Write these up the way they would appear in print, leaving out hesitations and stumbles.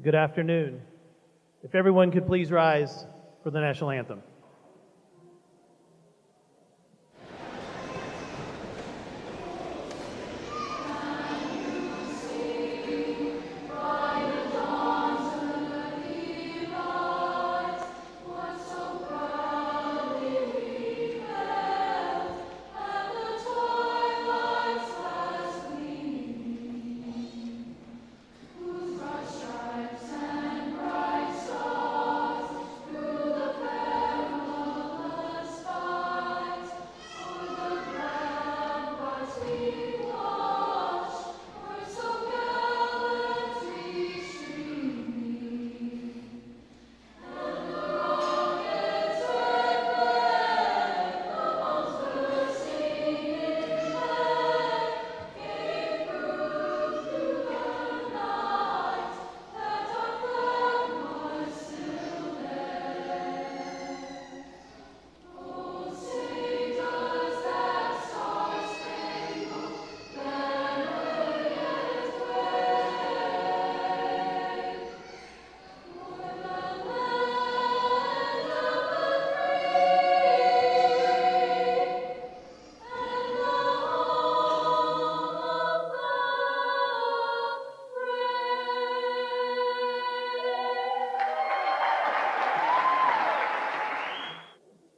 Good afternoon. If everyone could please rise for the national anthem.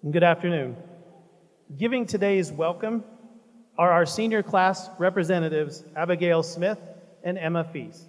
Good afternoon. Giving today's welcome are our senior class representatives, Abigail Smith and Emma Feast.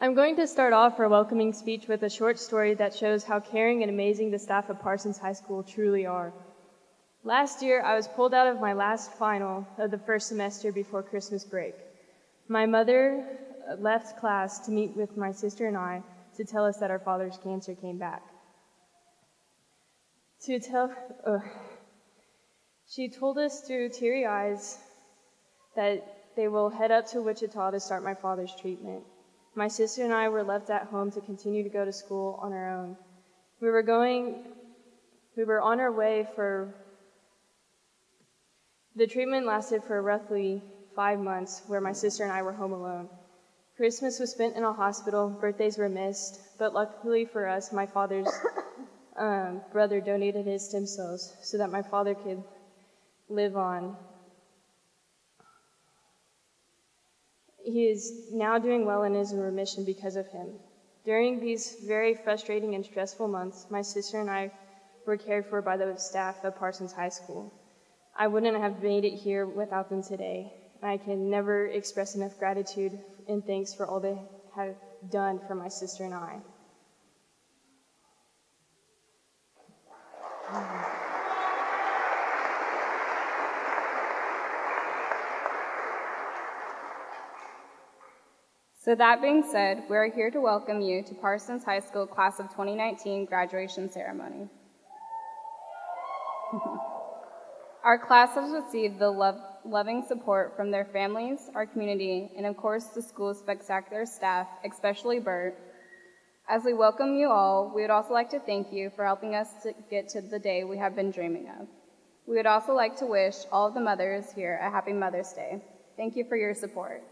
I'm going to start off our welcoming speech with a short story that shows how caring and amazing the staff of Parsons High School truly are. Last year, I was pulled out of my last final of the first semester before Christmas break. My mother left class to meet with my sister and I to tell us that our father's cancer came back. She told us through teary eyes that they will head up to Wichita to start my father's treatment. My sister and I were left at home to continue to go to school on our own. We were on our way the treatment lasted for roughly 5 months, where my sister and I were home alone. Christmas was spent in a hospital, birthdays were missed, but luckily for us, my father's brother donated his stem cells so that my father could live on. He is now doing well and is in remission because of him. During these very frustrating and stressful months, my sister and I were cared for by the staff of Parsons High School. I wouldn't have made it here without them today. I can never express enough gratitude and thanks for all they have done for my sister and I. So that being said, we're here to welcome you to Parsons High School Class of 2019 graduation ceremony. Our class has received the loving support from their families, our community, and of course the school's spectacular staff, especially Bert. As we welcome you all, we would also like to thank you for helping us to get to the day we have been dreaming of. We would also like to wish all of the mothers here a happy Mother's Day. Thank you for your support.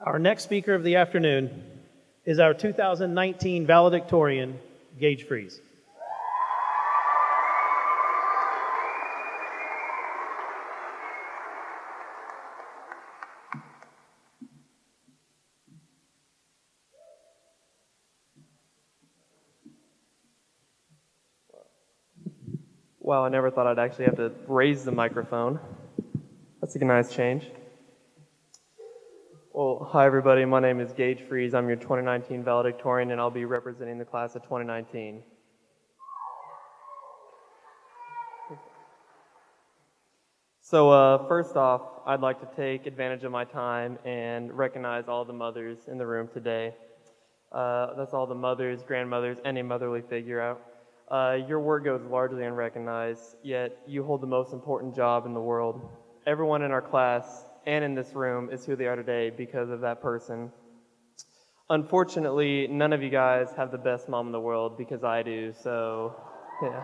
Our next speaker of the afternoon is our 2019 valedictorian, Gage Freeze. Wow, I never thought I'd actually have to raise the microphone. That's a nice change. Well, hi everybody, my name is Gage Freeze. I'm your 2019 valedictorian and I'll be representing the class of 2019. So first off, I'd like to take advantage of my time and recognize all the mothers in the room today. That's all the mothers, grandmothers, any motherly figure out. Your work goes largely unrecognized, yet you hold the most important job in the world. Everyone in our class and in this room is who they are today because of that person. Unfortunately, none of you guys have the best mom in the world because I do, so yeah.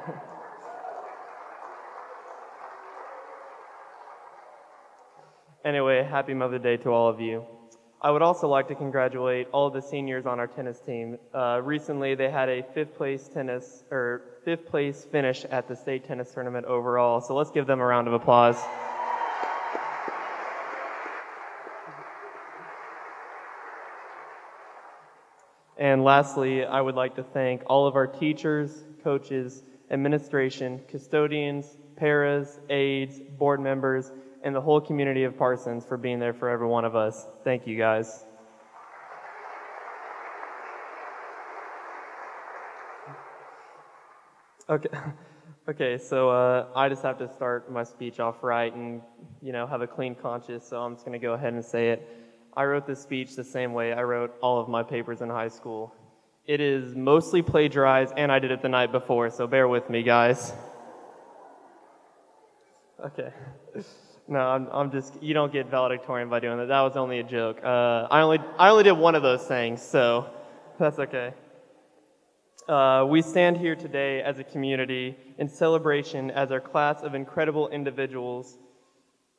Anyway, happy Mother's Day to all of you. I would also like to congratulate all of the seniors on our tennis team. Recently, they had a fifth place finish at the state tennis tournament overall, so let's give them a round of applause. And lastly, I would like to thank all of our teachers, coaches, administration, custodians, paras, aides, board members, and the whole community of Parsons for being there for every one of us. Thank you, guys. Okay, so I just have to start my speech off right and, have a clean conscience, so I'm just going to go ahead and say it. I wrote this speech the same way I wrote all of my papers in high school. It is mostly plagiarized, and I did it the night before, so bear with me, guys. Okay. No, I'm just, you don't get valedictorian by doing that. That was only a joke. I only did one of those things, so that's okay. We stand here today as a community in celebration as our class of incredible individuals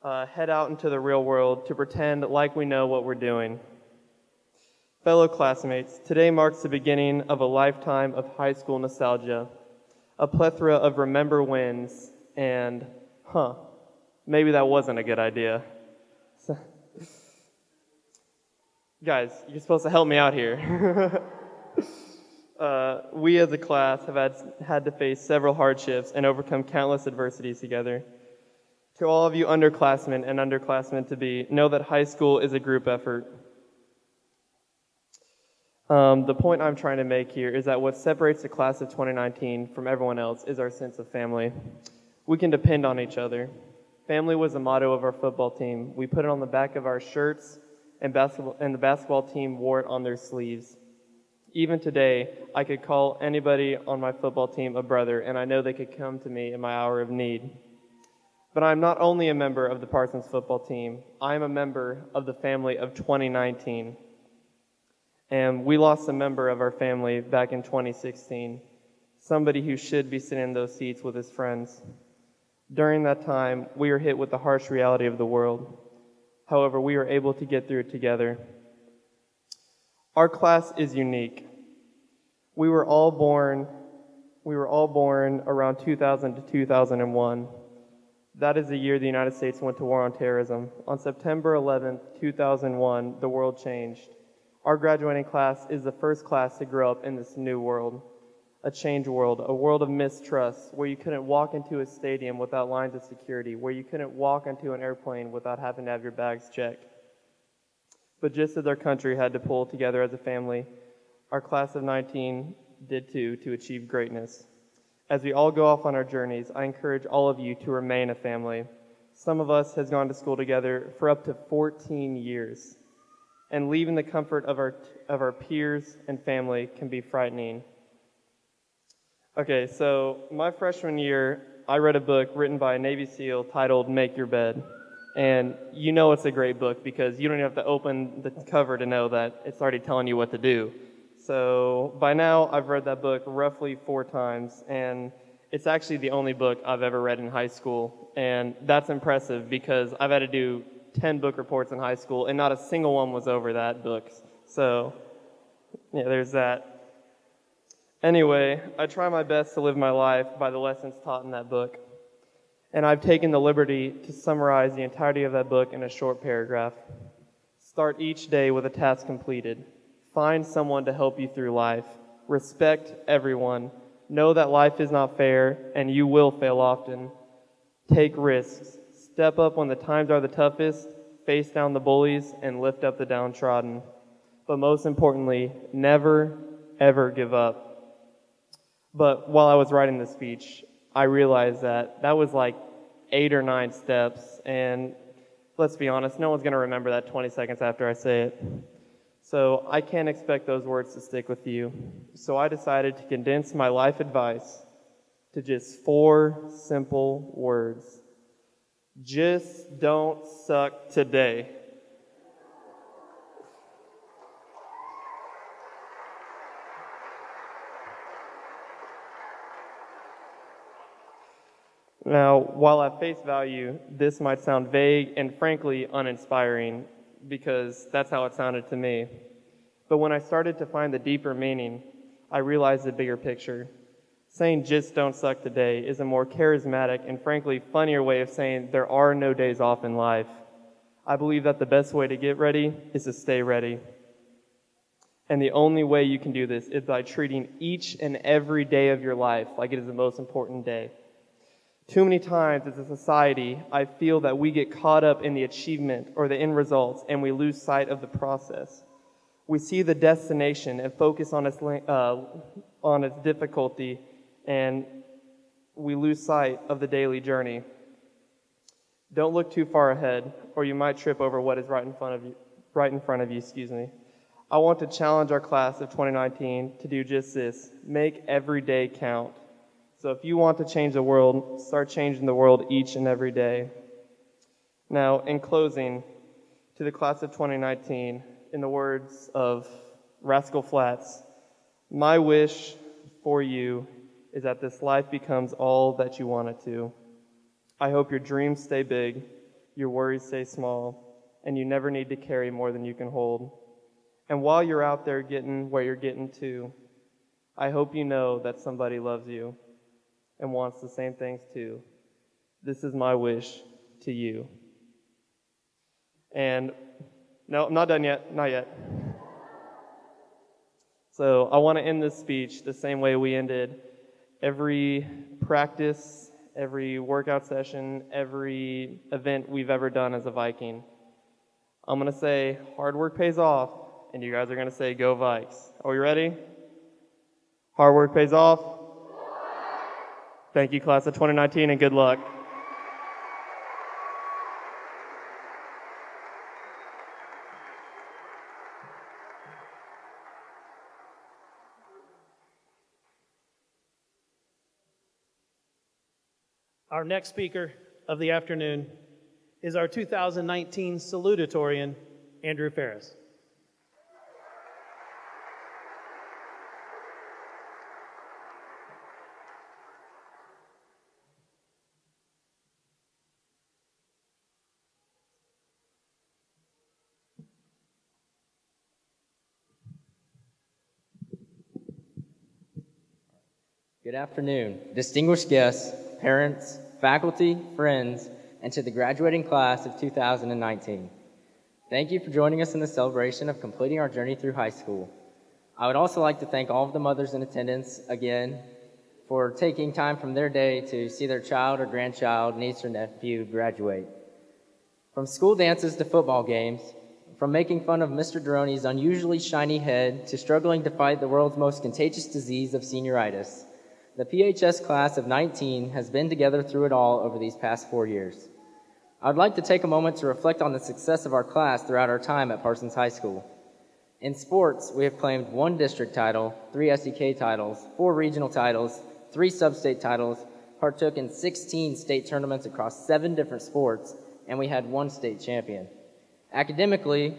head out into the real world to pretend like we know what we're doing. Fellow classmates, today marks the beginning of a lifetime of high school nostalgia, a plethora of remember wins, and, maybe that wasn't a good idea. Guys, you're supposed to help me out here. We as a class have had to face several hardships and overcome countless adversities together. To all of you underclassmen and underclassmen-to-be, know that high school is a group effort. The point I'm trying to make here is that what separates the class of 2019 from everyone else is our sense of family. We can depend on each other. Family was the motto of our football team. We put it on the back of our shirts, and the basketball team wore it on their sleeves. Even today, I could call anybody on my football team a brother, and I know they could come to me in my hour of need. But I'm not only a member of the Parsons football team, I am a member of the family of 2019. And we lost a member of our family back in 2016, somebody who should be sitting in those seats with his friends. During that time, we were hit with the harsh reality of the world. However, we were able to get through it together. Our class is unique. We were all born around 2000 to 2001. That is the year the United States went to war on terrorism. On September 11th, 2001, the world changed. Our graduating class is the first class to grow up in this new world, a changed world, a world of mistrust, where you couldn't walk into a stadium without lines of security, where you couldn't walk into an airplane without having to have your bags checked. But just as our country had to pull together as a family, our class of 19 did too, to achieve greatness. As we all go off on our journeys, I encourage all of you to remain a family. Some of us has gone to school together for up to 14 years. And leaving the comfort of our peers and family can be frightening. Okay, so my freshman year, I read a book written by a Navy SEAL titled Make Your Bed. And you know it's a great book because you don't even have to open the cover to know that it's already telling you what to do. So by now, I've read that book roughly 4 times, and it's actually the only book I've ever read in high school. And that's impressive because I've had to do 10 book reports in high school, and not a single one was over that book. So, yeah, there's that. Anyway, I try my best to live my life by the lessons taught in that book. And I've taken the liberty to summarize the entirety of that book in a short paragraph. Start each day with a task completed. Find someone to help you through life. Respect everyone. Know that life is not fair, and you will fail often. Take risks. Step up when the times are the toughest, face down the bullies, and lift up the downtrodden. But most importantly, never, ever give up. But while I was writing this speech, I realized that was like 8 or 9 steps, and let's be honest, no one's going to remember that 20 seconds after I say it. So I can't expect those words to stick with you. So I decided to condense my life advice to just 4 simple words. Just don't suck today. Now, while at face value, this might sound vague and frankly uninspiring, because that's how it sounded to me. But when I started to find the deeper meaning, I realized the bigger picture. Saying just don't suck today is a more charismatic and frankly funnier way of saying there are no days off in life. I believe that the best way to get ready is to stay ready. And the only way you can do this is by treating each and every day of your life like it is the most important day. Too many times as a society, I feel that we get caught up in the achievement or the end results and we lose sight of the process. We see the destination and focus on its difficulty, and we lose sight of the daily journey. Don't look too far ahead, or you might trip over what is right in front of you. I want to challenge our class of 2019 to do just this: make every day count. So if you want to change the world, start changing the world each and every day. Now, in closing, to the class of 2019, in the words of Rascal Flatts, my wish for you is that this life becomes all that you want it to. I hope your dreams stay big, your worries stay small, and you never need to carry more than you can hold. And while you're out there getting where you're getting to, I hope you know that somebody loves you and wants the same things too. This is my wish to you. And no, I'm not done yet, not yet. So I want to end this speech the same way we ended every practice, every workout session, every event we've ever done as a Viking. I'm going to say, hard work pays off, and you guys are going to say, go Vikes. Are we ready? Hard work pays off. Thank you, class of 2019, and good luck. Our next speaker of the afternoon is our 2019 Salutatorian, Andrew Farriss. Good afternoon, distinguished guests, parents, faculty, friends, and to the graduating class of 2019. Thank you for joining us in the celebration of completing our journey through high school. I would also like to thank all of the mothers in attendance again for taking time from their day to see their child or grandchild, niece or nephew graduate. From school dances to football games, from making fun of Mr. Duroni's unusually shiny head to struggling to fight the world's most contagious disease of senioritis, the PHS class of 19 has been together through it all over these past 4 years. I would like to take a moment to reflect on the success of our class throughout our time at Parsons High School. In sports, we have claimed 1 district title, 3 SEK titles, 4 regional titles, 3 sub-state titles, partook in 16 state tournaments across 7 different sports, and we had 1 state champion. Academically,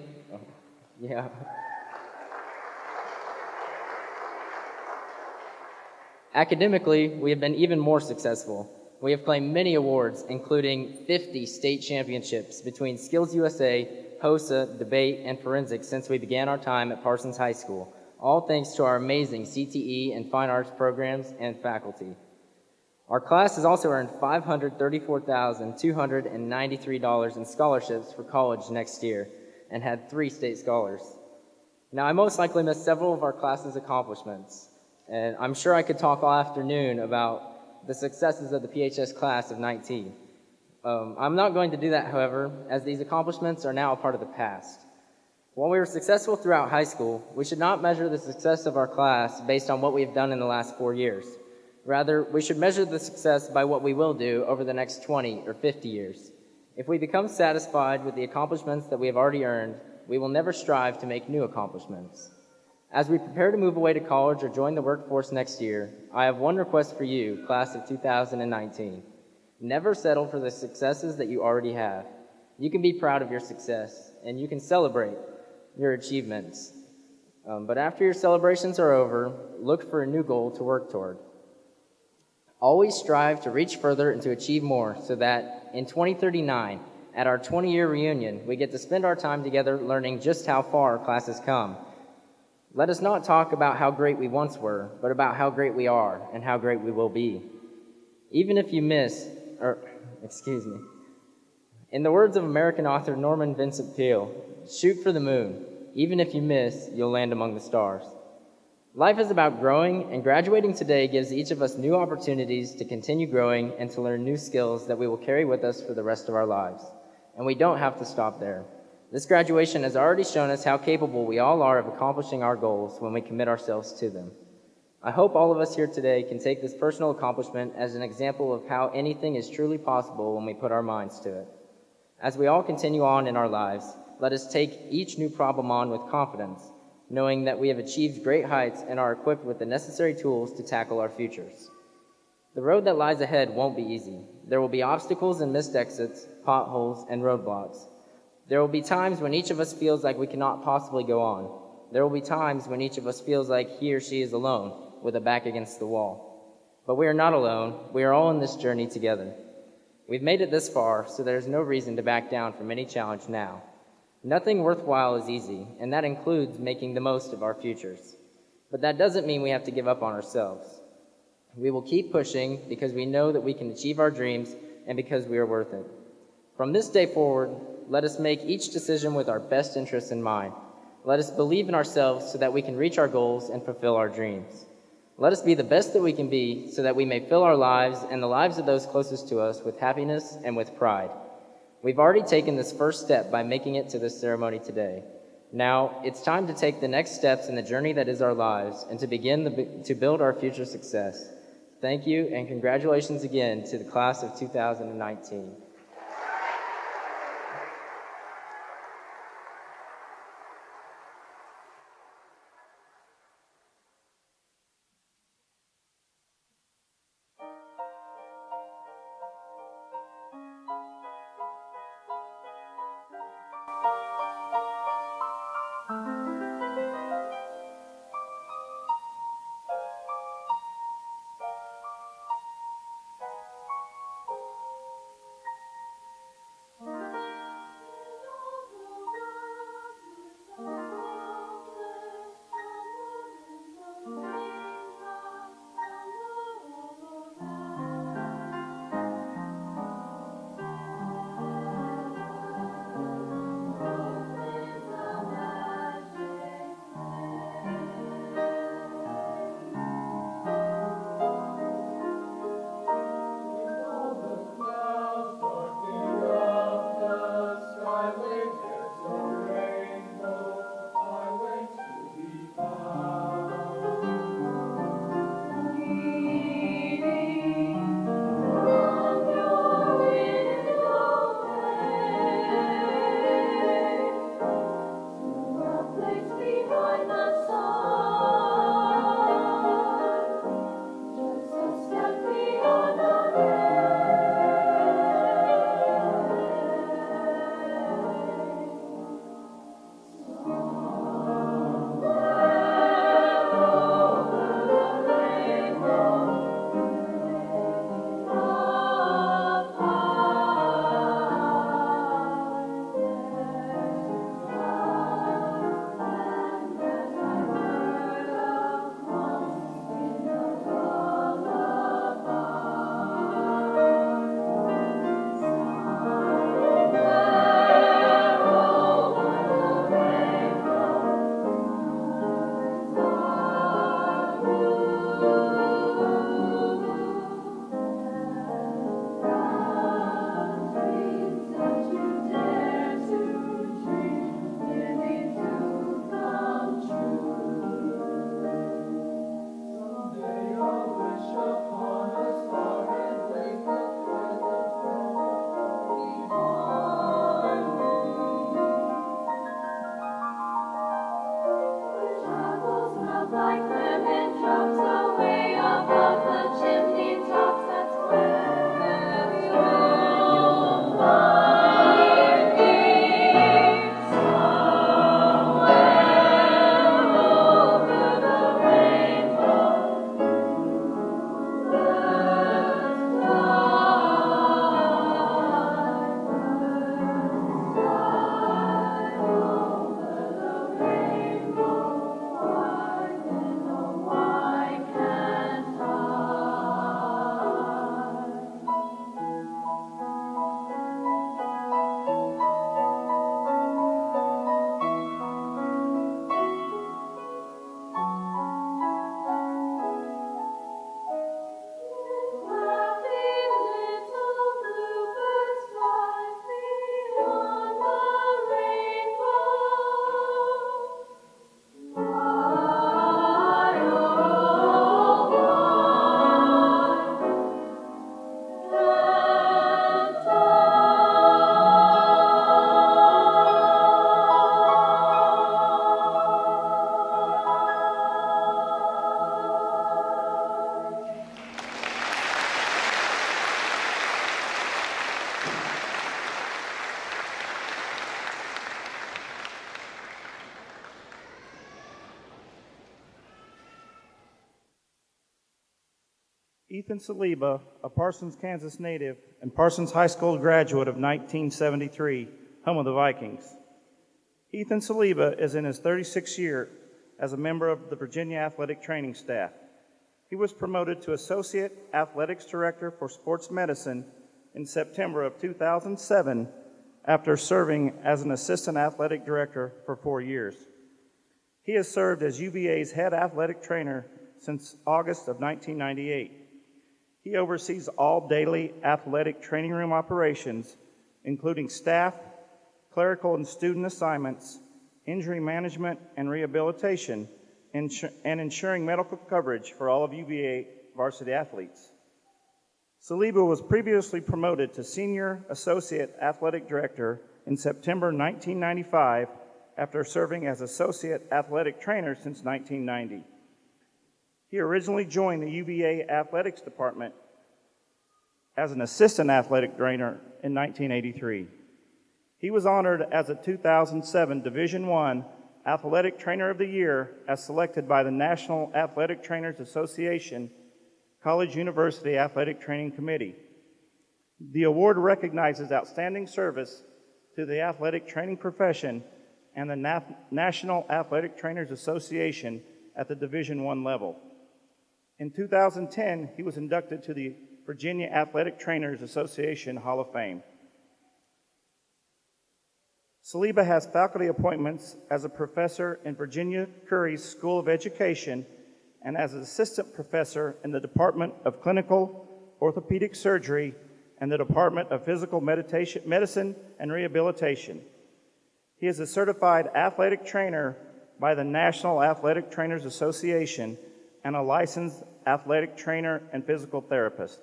Academically, we have been even more successful. We have claimed many awards, including 50 state championships between Skills USA, HOSA, debate, and forensics since we began our time at Parsons High School, all thanks to our amazing CTE and fine arts programs and faculty. Our class has also earned $534,293 in scholarships for college next year and had 3 state scholars. Now, I most likely missed several of our class's accomplishments, and I'm sure I could talk all afternoon about the successes of the PHS class of 19. I'm not going to do that, however, as these accomplishments are now a part of the past. While we were successful throughout high school, we should not measure the success of our class based on what we have done in the last 4 years. Rather, we should measure the success by what we will do over the next 20 or 50 years. If we become satisfied with the accomplishments that we have already earned, we will never strive to make new accomplishments. As we prepare to move away to college or join the workforce next year, I have one request for you, class of 2019. Never settle for the successes that you already have. You can be proud of your success, and you can celebrate your achievements. But after your celebrations are over, look for a new goal to work toward. Always strive to reach further and to achieve more so that in 2039, at our 20-year reunion, we get to spend our time together learning just how far our class has come. Let us not talk about how great we once were, but about how great we are and how great we will be. Even if you in the words of American author Norman Vincent Peale, shoot for the moon. Even if you miss, you'll land among the stars. Life is about growing, and graduating today gives each of us new opportunities to continue growing and to learn new skills that we will carry with us for the rest of our lives. And we don't have to stop there. This graduation has already shown us how capable we all are of accomplishing our goals when we commit ourselves to them. I hope all of us here today can take this personal accomplishment as an example of how anything is truly possible when we put our minds to it. As we all continue on in our lives, let us take each new problem on with confidence, knowing that we have achieved great heights and are equipped with the necessary tools to tackle our futures. The road that lies ahead won't be easy. There will be obstacles and missed exits, potholes, and roadblocks. There will be times when each of us feels like we cannot possibly go on. There will be times when each of us feels like he or she is alone, with a back against the wall. But we are not alone. We are all in this journey together. We've made it this far, so there's no reason to back down from any challenge now. Nothing worthwhile is easy, and that includes making the most of our futures. But that doesn't mean we have to give up on ourselves. We will keep pushing because we know that we can achieve our dreams and because we are worth it. From this day forward, let us make each decision with our best interests in mind. Let us believe in ourselves so that we can reach our goals and fulfill our dreams. Let us be the best that we can be so that we may fill our lives and the lives of those closest to us with happiness and with pride. We've already taken this first step by making it to this ceremony today. Now, it's time to take the next steps in the journey that is our lives and to begin to build our future success. Thank you, and congratulations again to the class of 2019. Ethan Saliba, a Parsons, Kansas native and Parsons High School graduate of 1973, home of the Vikings. Ethan Saliba is in his 36th year as a member of the Virginia Athletic Training Staff. He was promoted to Associate Athletics Director for Sports Medicine in September of 2007 after serving as an Assistant Athletic Director for 4 years. He has served as UVA's head athletic trainer since August of 1998. He oversees all daily athletic training room operations, including staff, clerical and student assignments, injury management and rehabilitation, and ensuring medical coverage for all of UVA varsity athletes. Saliba was previously promoted to Senior Associate Athletic Director in September 1995 after serving as Associate Athletic Trainer since 1990. He originally joined the UVA Athletics Department as an Assistant Athletic Trainer in 1983. He was honored as a 2007 Division I Athletic Trainer of the Year as selected by the National Athletic Trainers Association College University Athletic Training Committee. The award recognizes outstanding service to the athletic training profession and the National Athletic Trainers Association at the Division I level. In 2010, he was inducted to the Virginia Athletic Trainers Association Hall of Fame. Saliba has faculty appointments as a professor in Virginia Curry's School of Education and as an assistant professor in the Department of Clinical Orthopedic Surgery and the Department of Physical Medicine and Rehabilitation. He is a certified athletic trainer by the National Athletic Trainers Association and a licensed athletic trainer and physical therapist.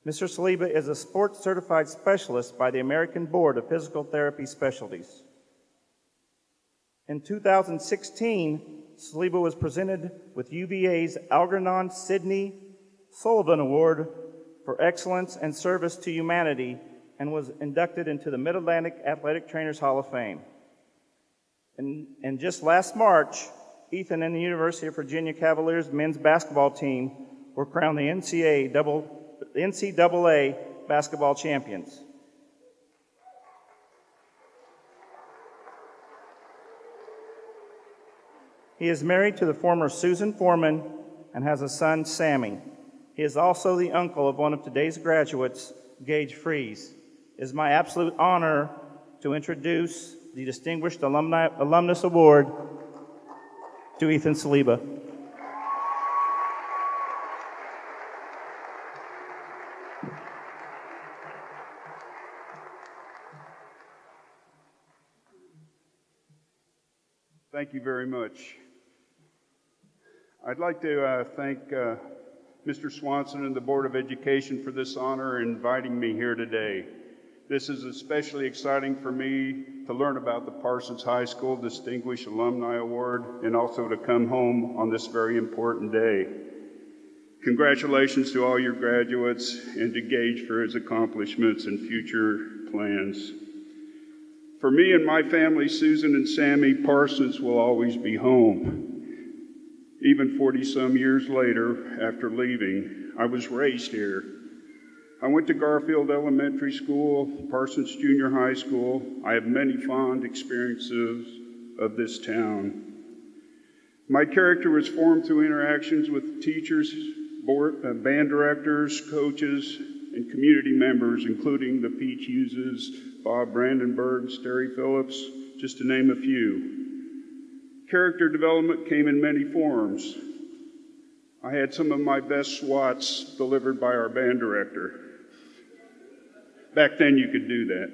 Mr. Saliba is a sports certified specialist by the American Board of Physical Therapy Specialties. In 2016, Saliba was presented with UVA's Algernon Sidney Sullivan Award for Excellence and Service to Humanity and was inducted into the Mid-Atlantic Athletic Trainers Hall of Fame. And just last March, Ethan and the University of Virginia Cavaliers men's basketball team were crowned the NCAA basketball champions. He is married to the former Susan Foreman and has a son, Sammy. He is also the uncle of one of today's graduates, Gage Fries. It is my absolute honor to introduce the Distinguished Alumnus Award to Ethan Saliba. Thank you very much. I'd like to thank Mr. Swanson and the Board of Education for this honor and inviting me here today. This is especially exciting for me to learn about the Parsons High School Distinguished Alumni Award and also to come home on this very important day. Congratulations to all your graduates and to Gage for his accomplishments and future plans. For me and my family, Susan and Sammy, Parsons will always be home. Even 40-some years later, after leaving, I was raised here. I went to Garfield Elementary School, Parsons Junior High School. I have many fond experiences of this town. My character was formed through interactions with teachers, band directors, coaches, and community members, including the Peach Hugheses, Bob Brandenburg, Sterry Phillips, just to name a few. Character development came in many forms. I had some of my best swats delivered by our band director. Back then you could do that.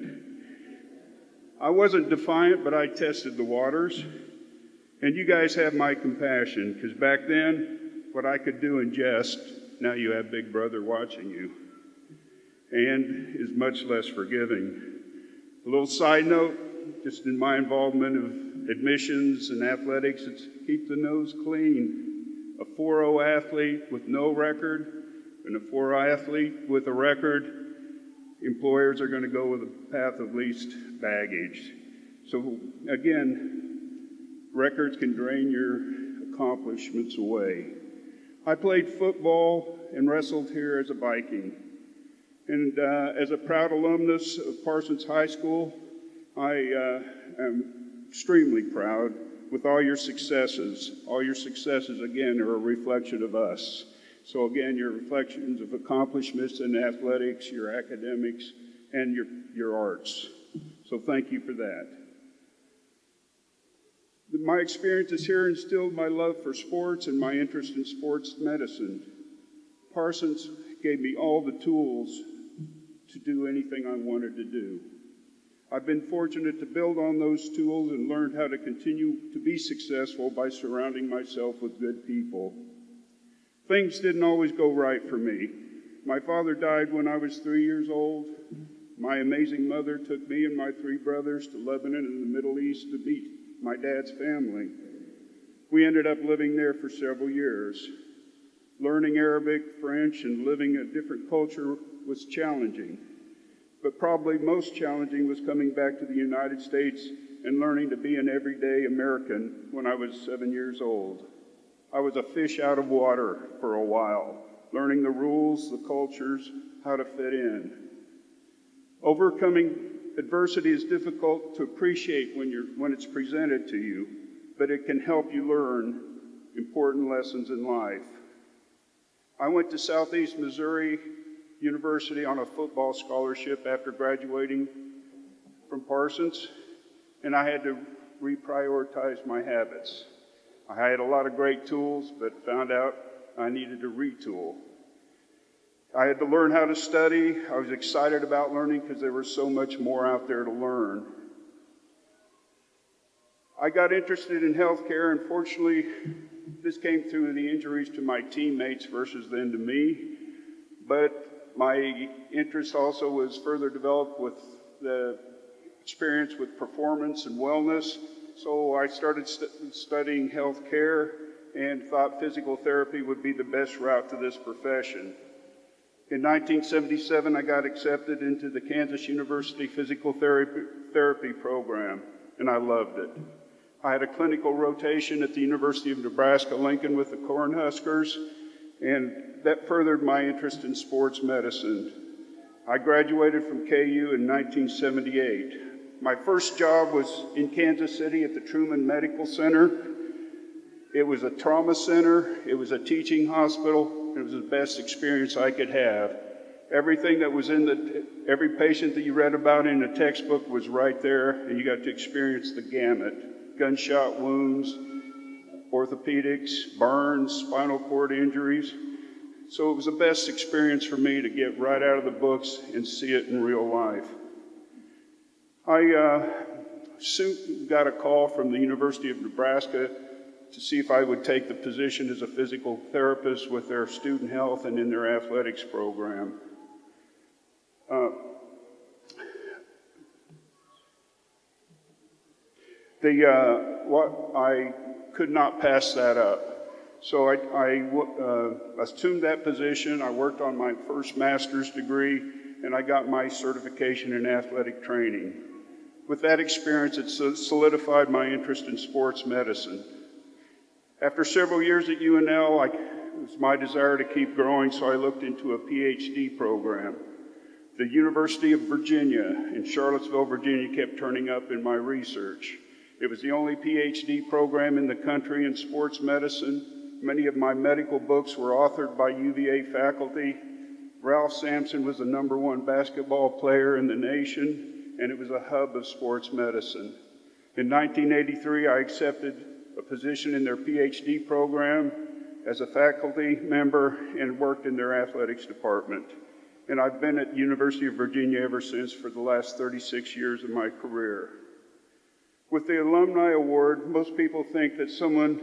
I wasn't defiant, but I tested the waters. And you guys have my compassion, because back then, what I could do in jest, now you have Big Brother watching you, and is much less forgiving. A little side note, just in my involvement of admissions and athletics, it's keep the nose clean. A 4.0 athlete with no record and a 4.0 athlete with a record, employers are going to go with a path of least baggage. So again, records can drain your accomplishments away. I played football and wrestled here as a Viking. And as a proud alumnus of Parsons High School, I am extremely proud with all your successes. All your successes, again, are a reflection of us. So again, your reflections of accomplishments in athletics, your academics, and your arts. So thank you for that. My experiences here instilled my love for sports and my interest in sports medicine. Parsons gave me all the tools to do anything I wanted to do. I've been fortunate to build on those tools and learned how to continue to be successful by surrounding myself with good people. Things didn't always go right for me. My father died when I was 3 years old. My amazing mother took me and my 3 brothers to Lebanon and the Middle East to meet my dad's family. We ended up living there for several years. Learning Arabic, French, and living a different culture was challenging. But probably most challenging was coming back to the United States and learning to be an everyday American when I was 7 years old. I was a fish out of water for a while, learning the rules, the cultures, how to fit in. Overcoming adversity is difficult to appreciate when it's presented to you, but it can help you learn important lessons in life. I went to Southeast Missouri University on a football scholarship after graduating from Parsons, and I had to reprioritize my habits. I had a lot of great tools, but found out I needed to retool. I had to learn how to study. I was excited about learning because there was so much more out there to learn. I got interested in healthcare. Unfortunately, this came through the injuries to my teammates versus then to me. But my interest also was further developed with the experience with performance and wellness. So I started studying healthcare and thought physical therapy would be the best route to this profession. In 1977, I got accepted into the Kansas University Physical Therapy program, and I loved it. I had a clinical rotation at the University of Nebraska-Lincoln with the Cornhuskers, and that furthered my interest in sports medicine. I graduated from KU in 1978. My first job was in Kansas City at the Truman Medical Center. It was a trauma center, it was a teaching hospital, and it was the best experience I could have. Everything that was every patient that you read about in a textbook was right there, and you got to experience the gamut. Gunshot wounds, orthopedics, burns, spinal cord injuries. So it was the best experience for me to get right out of the books and see it in real life. I soon got a call from the University of Nebraska to see if I would take the position as a physical therapist with their student health and in their athletics program. I could not pass that up. So I assumed that position. I worked on my first master's degree, and I got my certification in athletic training. With that experience, it solidified my interest in sports medicine. After several years at UNL, it was my desire to keep growing, so I looked into a PhD program. The University of Virginia in Charlottesville, Virginia kept turning up in my research. It was the only PhD program in the country in sports medicine. Many of my medical books were authored by UVA faculty. Ralph Sampson was the #1 basketball player in the nation, and it was a hub of sports medicine. In 1983, I accepted a position in their PhD program as a faculty member and worked in their athletics department. And I've been at the University of Virginia ever since for the last 36 years of my career. With the Alumni Award, most people think of someone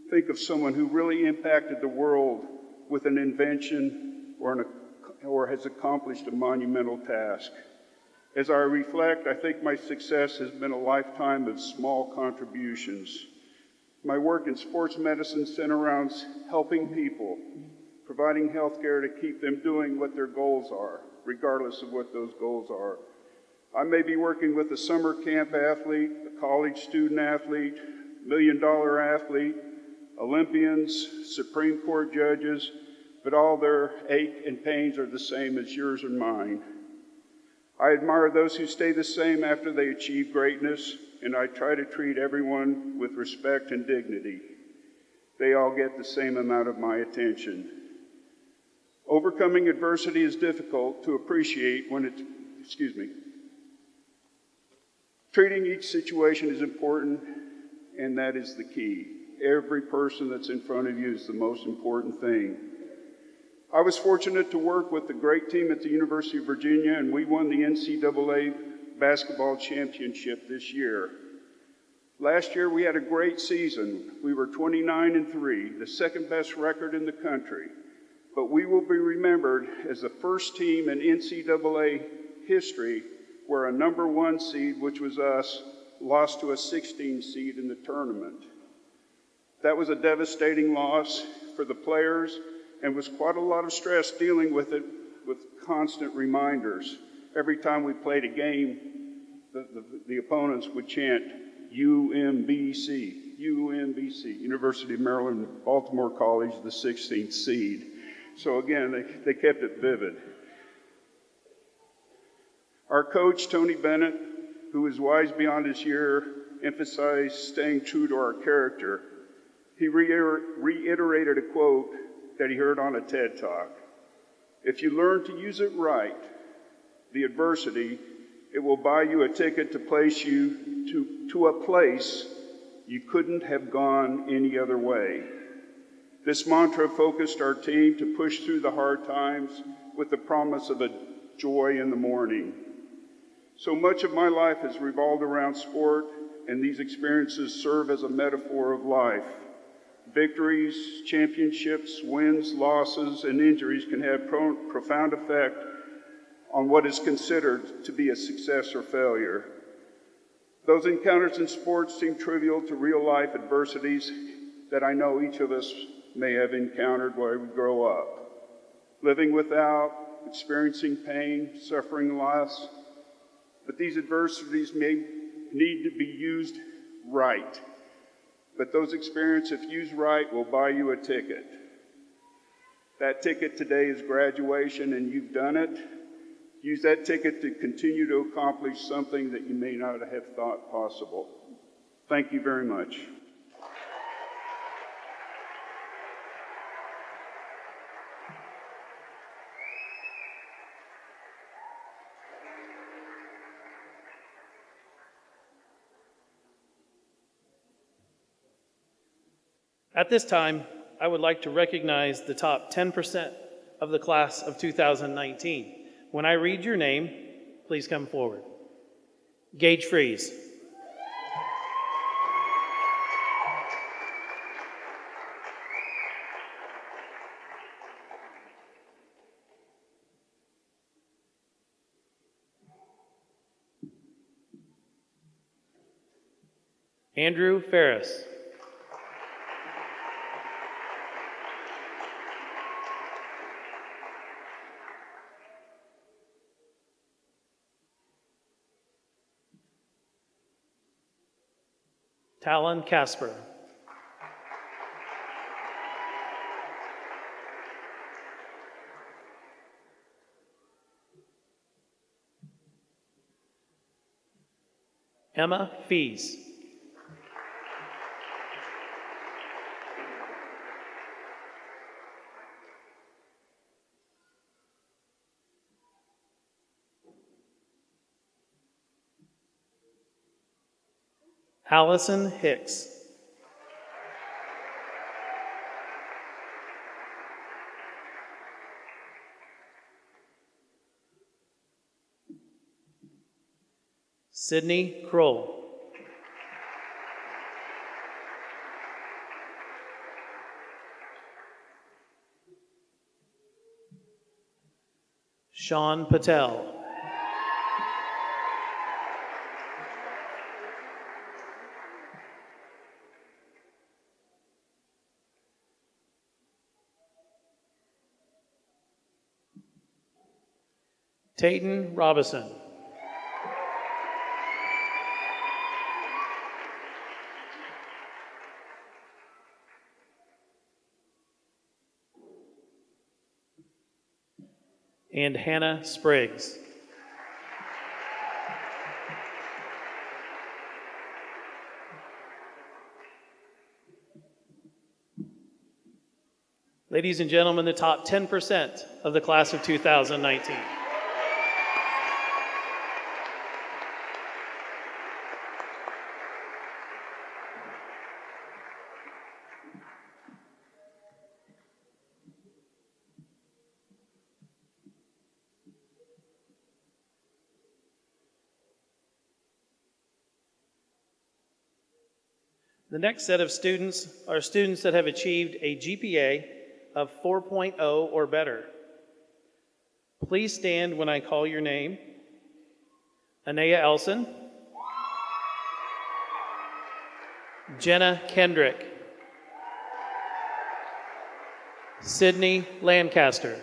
who really impacted the world with an invention or has accomplished a monumental task. As I reflect, I think my success has been a lifetime of small contributions. My work in sports medicine centers around helping people, providing health care to keep them doing what their goals are, regardless of what those goals are. I may be working with a summer camp athlete, a college student athlete, $1 million athlete, Olympians, Supreme Court judges, but all their ache and pains are the same as yours and mine. I admire those who stay the same after they achieve greatness, and I try to treat everyone with respect and dignity. They all get the same amount of my attention. Overcoming adversity is difficult to appreciate when it's, Treating each situation is important, and that is the key. Every person that's in front of you is the most important thing. I was fortunate to work with the great team at the University of Virginia, and we won the NCAA basketball championship this year. Last year, we had a great season. We were 29-3, the second best record in the country. But we will be remembered as the first team in NCAA history where a number 1 seed, which was us, lost to a 16 seed in the tournament. That was a devastating loss for the players and was quite a lot of stress dealing with it with constant reminders. Every time we played a game, the opponents would chant, UMBC, UMBC, University of Maryland, Baltimore College, the 16th seed. So again, they kept it vivid. Our coach, Tony Bennett, who is wise beyond his year, emphasized staying true to our character. He reiterated a quote that he heard on a TED Talk. If you learn to use it right, the adversity, it will buy you a ticket to place you to a place you couldn't have gone any other way. This mantra focused our team to push through the hard times with the promise of a joy in the morning. So much of my life has revolved around sport, and these experiences serve as a metaphor of life. Victories, championships, wins, losses, and injuries can have profound effect on what is considered to be a success or failure. Those encounters in sports seem trivial to real-life adversities that I know each of us may have encountered while we grow up. Living without, experiencing pain, suffering loss, but these adversities may need to be used right. But those experiences, if used right, will buy you a ticket. That ticket today is graduation, and you've done it. Use that ticket to continue to accomplish something that you may not have thought possible. Thank you very much. At this time, I would like to recognize the top 10% of the class of 2019. When I read your name, please come forward. Gage Freeze. Andrew Farriss. Talon Casper. Emma Fees. Allison Hicks. Sydney Kroll. Sean Patel. Tayton Robison. and Hannah Spriggs. Ladies and gentlemen, the top 10% of the class of 2019. The next set of students are students that have achieved a GPA of 4.0 or better. Please stand when I call your name. Ncaa Elson, Jenna Kendrick, Sydney Lancaster,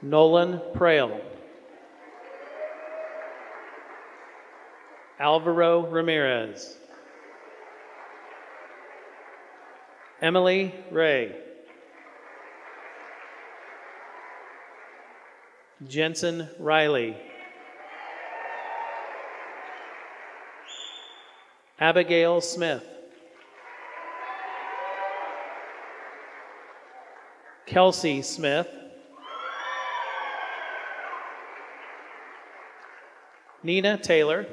Nolan Prail, Alvaro Ramirez, Emily Ray, Jensen Riley, Abigail Smith, Kelsey Smith, Nina Taylor,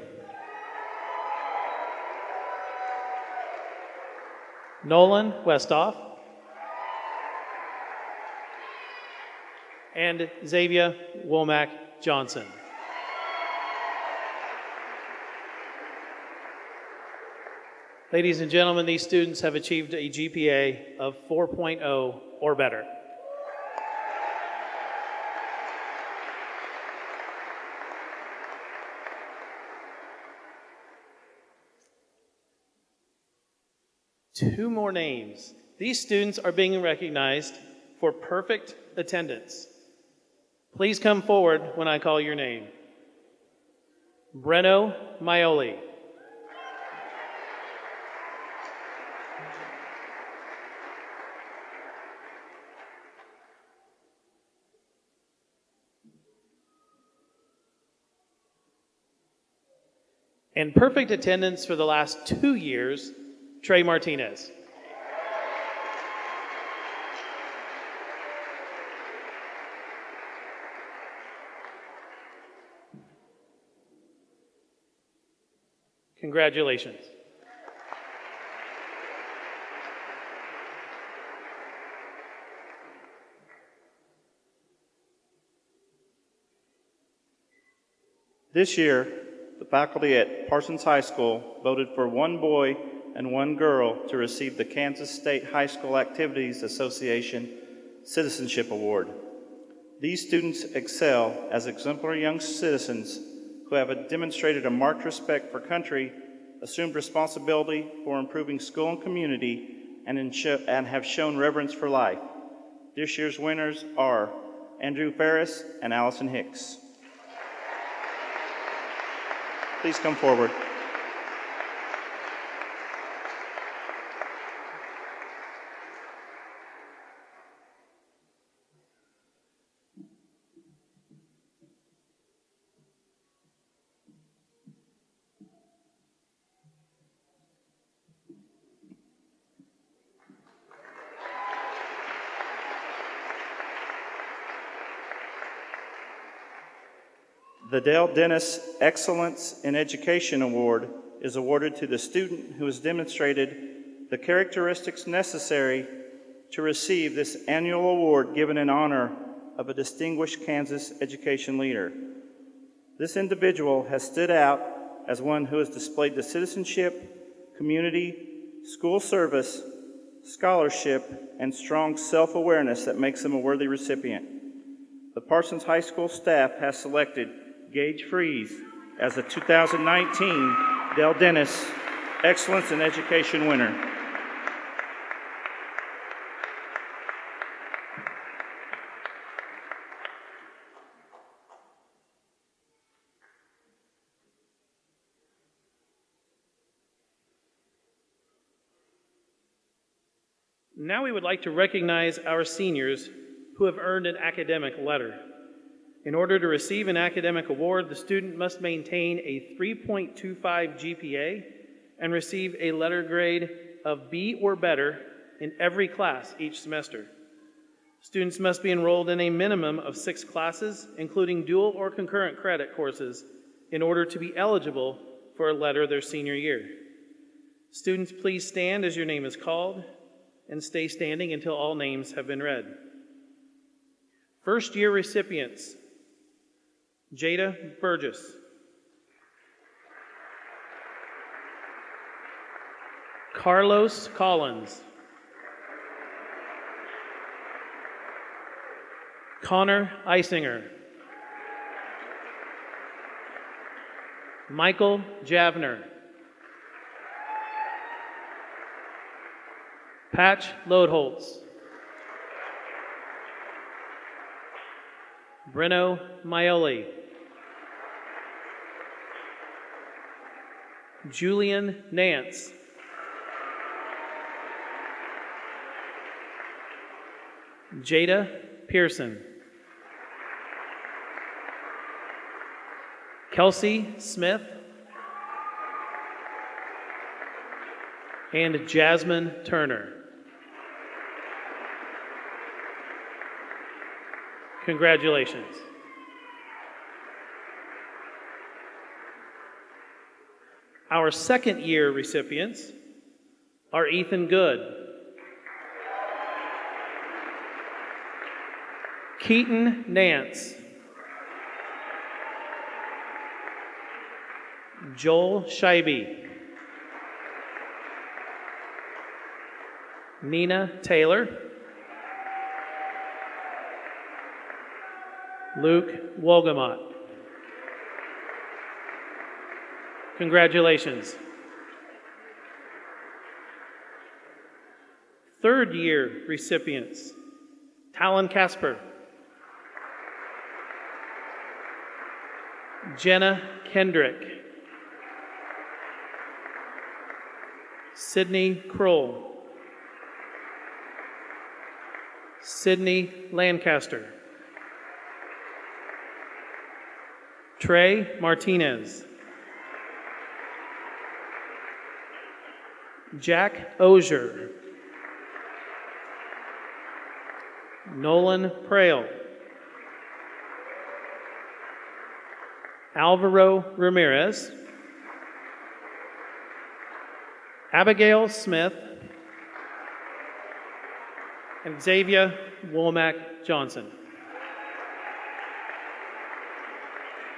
Nolan Westoff, and Xavier Womack Johnson. Ladies and gentlemen, these students have achieved a GPA of 4.0 or better. Two more names. These students are being recognized for perfect attendance. Please come forward when I call your name. Breno Maioli, and perfect attendance for the last 2 years, Trey Martinez. Congratulations. This year, the faculty at Parsons High School voted for one boy and one girl to receive the Kansas State High School Activities Association Citizenship Award. These students excel as exemplary young citizens who have demonstrated a marked respect for country, assumed responsibility for improving school and community, and have shown reverence for life. This year's winners are Andrew Farriss and Allison Hicks. Please come forward. The Dale Dennis Excellence in Education Award is awarded to the student who has demonstrated the characteristics necessary to receive this annual award given in honor of a distinguished Kansas education leader. This individual has stood out as one who has displayed the citizenship, community, school service, scholarship, and strong self-awareness that makes him a worthy recipient. The Parsons High School staff has selected Gage Freeze as the 2019 Dale Dennis Excellence in Education winner. Now we would like to recognize our seniors who have earned an academic letter. In order to receive an academic award, the student must maintain a 3.25 GPA and receive a letter grade of B or better in every class each semester. Students must be enrolled in a minimum of 6 classes, including dual or concurrent credit courses, in order to be eligible for a letter their senior year. Students, please stand as your name is called and stay standing until all names have been read. First year recipients: Jada Burgess, Carlos Collins, Connor Eisinger, Michael Javner, Patch Lodholtz, Breno Maioli, Julian Nance, Jada Pearson, Kelsey Smith, and Jasmine Turner. Congratulations. Our second year recipients are Ethan Good, Keaton Nance, Joel Scheibe, Nina Taylor, Luke Wolgamott. Congratulations. Third year recipients: Talon Casper, Jenna Kendrick, Sydney Kroll, Sydney Lancaster, Trey Martinez, Jack Ozier, Nolan Prale, Alvaro Ramirez, Abigail Smith, and Xavier Womack Johnson.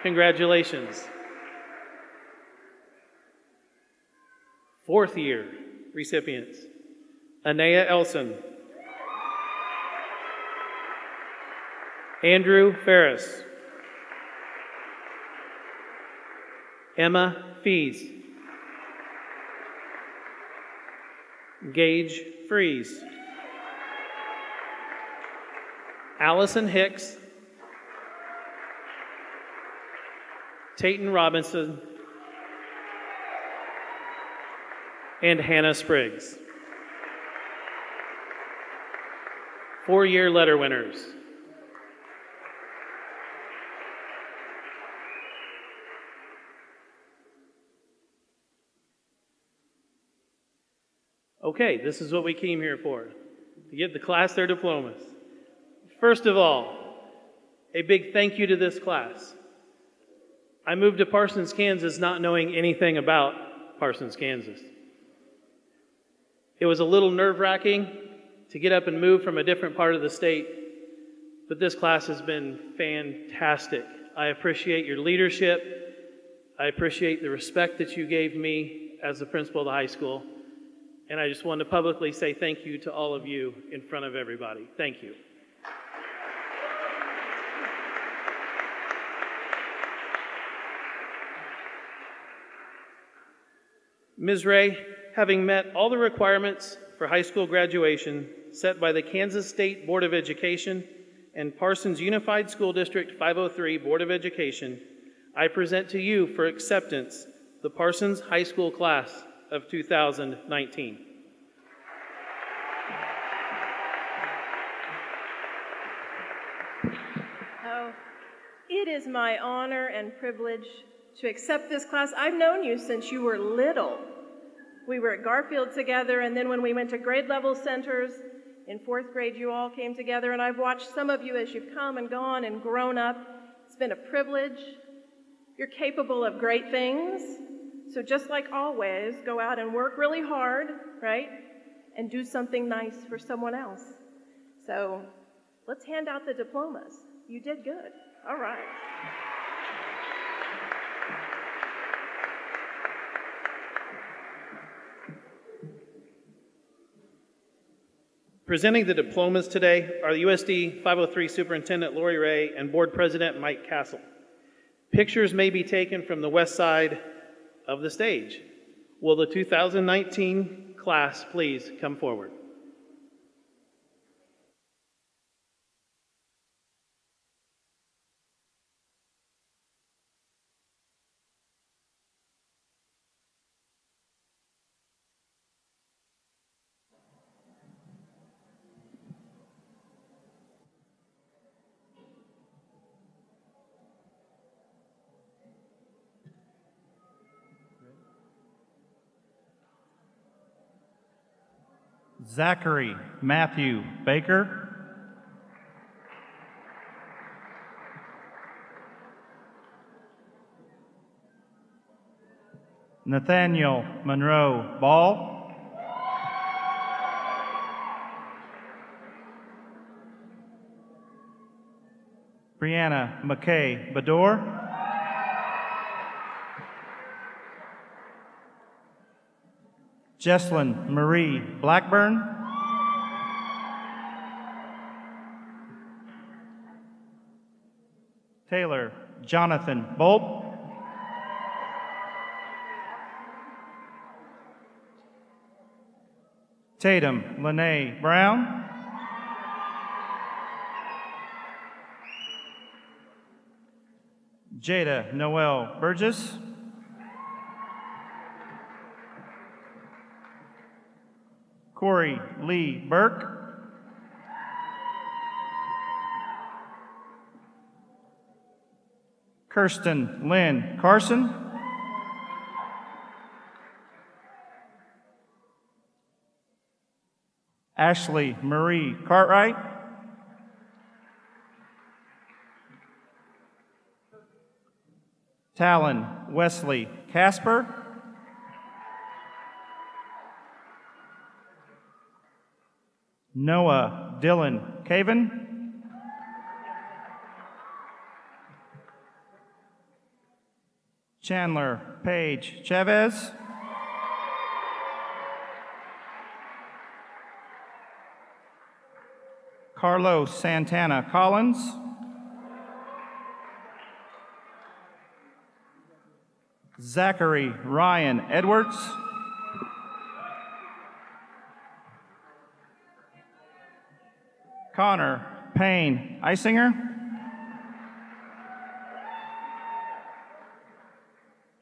Congratulations. Fourth year recipients: Ncaa Elson, Andrew Farriss, Emma Fees, Gage Freeze, Allison Hicks, Tayton Robinson, and Hannah Spriggs. Four-year letter winners: okay, this is what we came here for, to give the class their diplomas. First of all, a big thank you to this class. I moved to Parsons, Kansas not knowing anything about Parsons, Kansas. It was a little nerve-wracking to get up and move from a different part of the state, but this class has been fantastic. I appreciate your leadership. I appreciate the respect that you gave me as the principal of the high school. And I just wanted to publicly say thank you to all of you in front of everybody. Thank you. Ms. Ray, having met all the requirements for high school graduation set by the Kansas State Board of Education and Parsons Unified School District 503 Board of Education, I present to you for acceptance the Parsons High School class of 2019. is my honor and privilege to accept this class. I've known you since you were little. We were at Garfield together, and then when we went to grade level centers, in 4th grade you all came together, and I've watched some of you as you've come and gone and grown up. It's been a privilege. You're capable of great things. So just like always, go out and work really hard, right? And do something nice for someone else. So let's hand out the diplomas. You did good. All right. Presenting the diplomas today are the USD 503 Superintendent Lori Ray and Board President Mike Castle. Pictures may be taken from the west side of the stage. Will the 2019 class please come forward? Zachary Matthew Baker. Nathaniel Monroe Ball. Brianna McKay Bador. Jesslyn Marie Blackburn. Taylor Jonathan Bolt. Tatum Lene Brown. Jada Noel Burgess. Corey Lee Burke. Kirsten Lynn Carson. Ashley Marie Cartwright. Talon Wesley Casper. Noah Dylan Caven. Chandler Paige Chavez. Carlos Santana Collins. Zachary Ryan Edwards. Connor Payne Eisinger.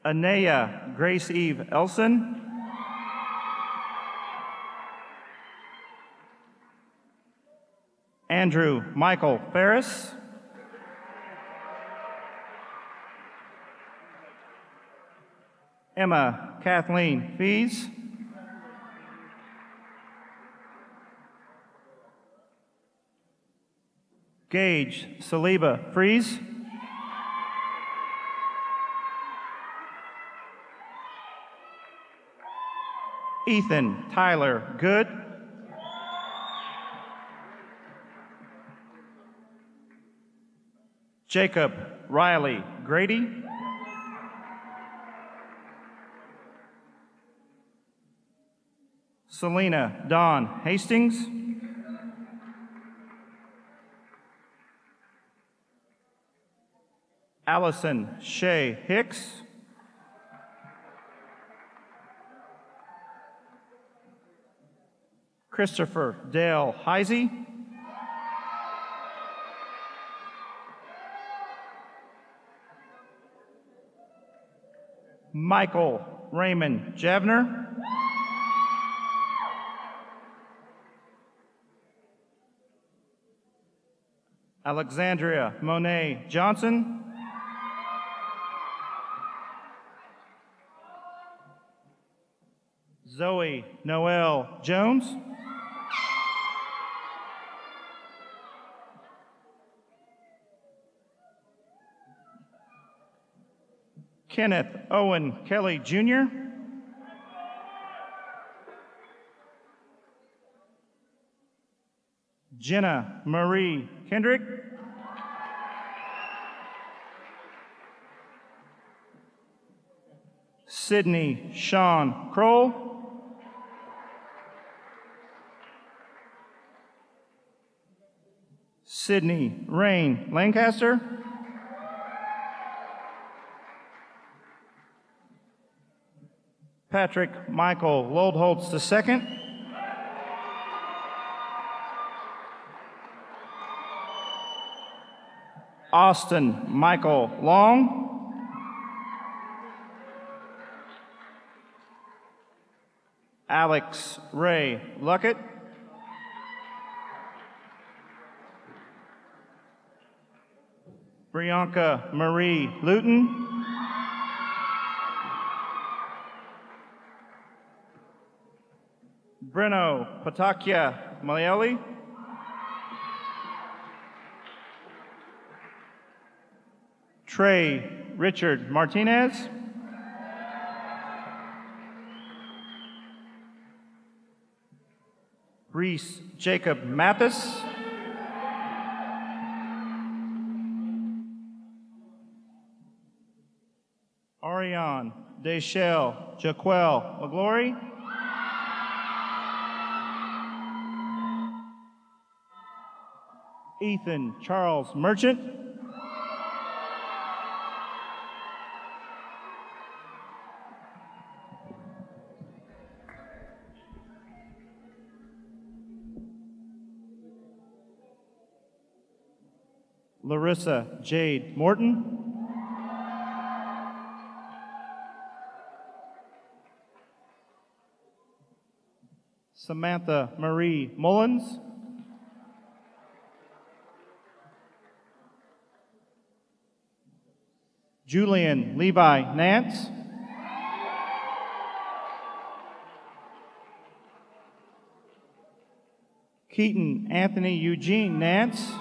Anaya Grace Eve Elson. Andrew Michael Farriss. Emma Kathleen Fees. Gage Saliba Freeze. Ethan Tyler Good. Jacob Riley Grady. Selena Dawn Hastings. Allison Shea Hicks. Christopher Dale Heisey. Michael Raymond Javner. Alexandria Monet Johnson. Zoe Noel Jones. Kenneth Owen Kelly Jr. Jenna Marie Kendrick. Sydney Sean Kroll. Sydney Rain Lancaster. Patrick Michael Loldholtz II. Austin Michael Long. Alex Ray Luckett. Brianka Marie Luton. Breno Patakia Malayali. Trey Richard Martinez. Reese Jacob Mathis. Ariane Deschelle Jaquel McGlory. Ethan Charles Merchant. Larissa Jade Morton. Samantha Marie Mullins. Julian Levi Nance. Keaton Anthony Eugene Nance.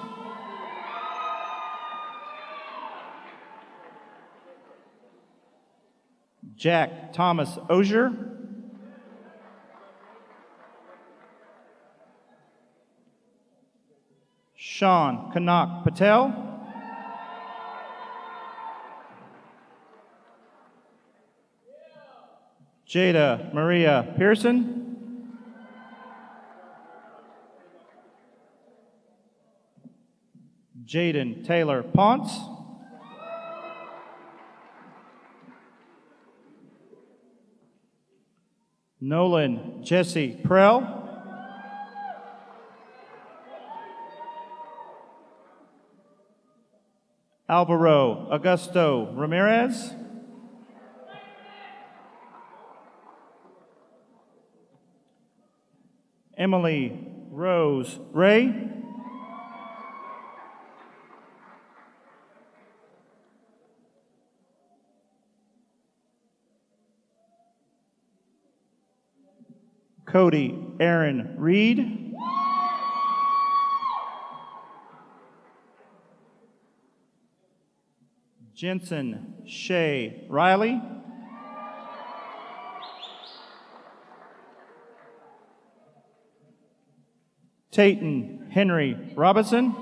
Jack Thomas Osier. Sean Kanak Patel. Jada Maria Pearson. Jaden Taylor Ponce. Nolan Jesse Prell. Alvaro Augusto Ramirez. Emily Rose Ray. Cody Aaron Reed. Jensen Shay Riley. Tayton Henry Robinson.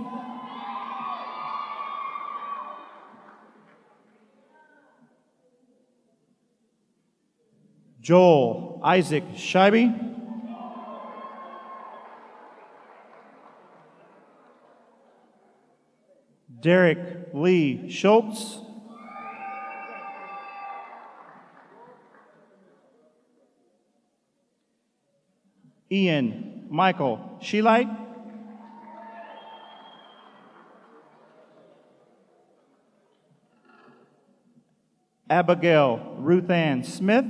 Joel Isaac Scheibe. Derek Lee Schultz. Ian Michael Sheelight. Abigail Ruthann Smith.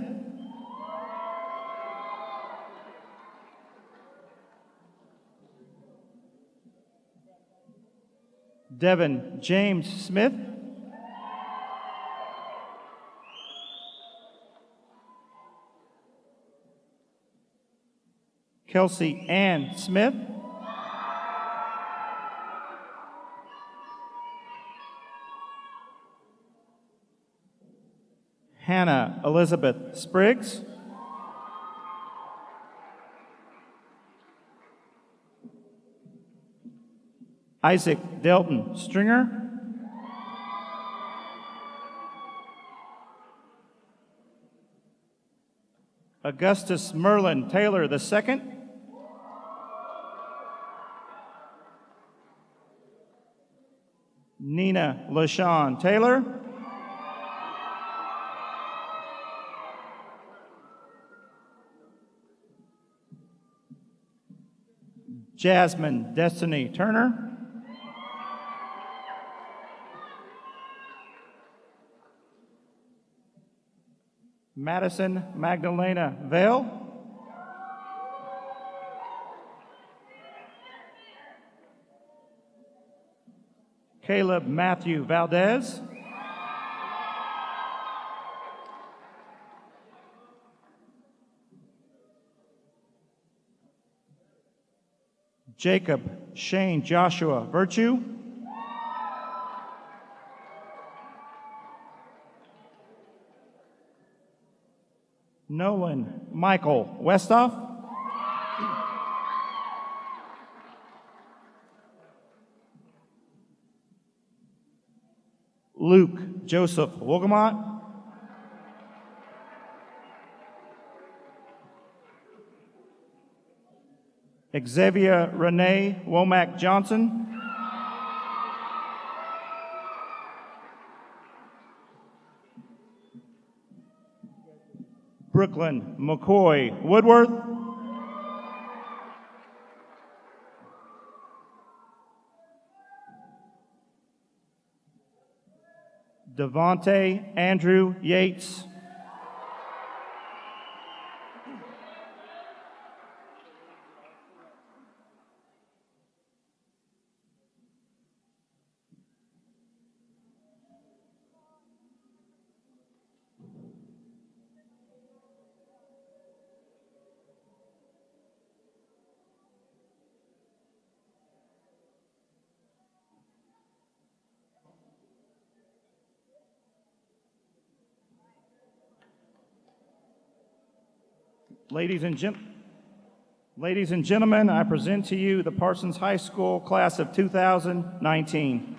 Devin James Smith. Kelsey Ann Smith. Hannah Elizabeth Spriggs. Isaac Delton Stringer. Augustus Merlin Taylor II. Nina LaShawn Taylor. Jasmine Destiny Turner. Madison Magdalena Vale. Caleb Matthew Valdez. Jacob Shane Joshua Virtue. Nolan Michael Westoff. Luke Joseph Wolgamont. Xavier Renee Womack Johnson. Brooklyn McCoy Woodworth. Devontae Andrew Yates. Ladies and gentlemen, I present to you the Parsons High School class of 2019.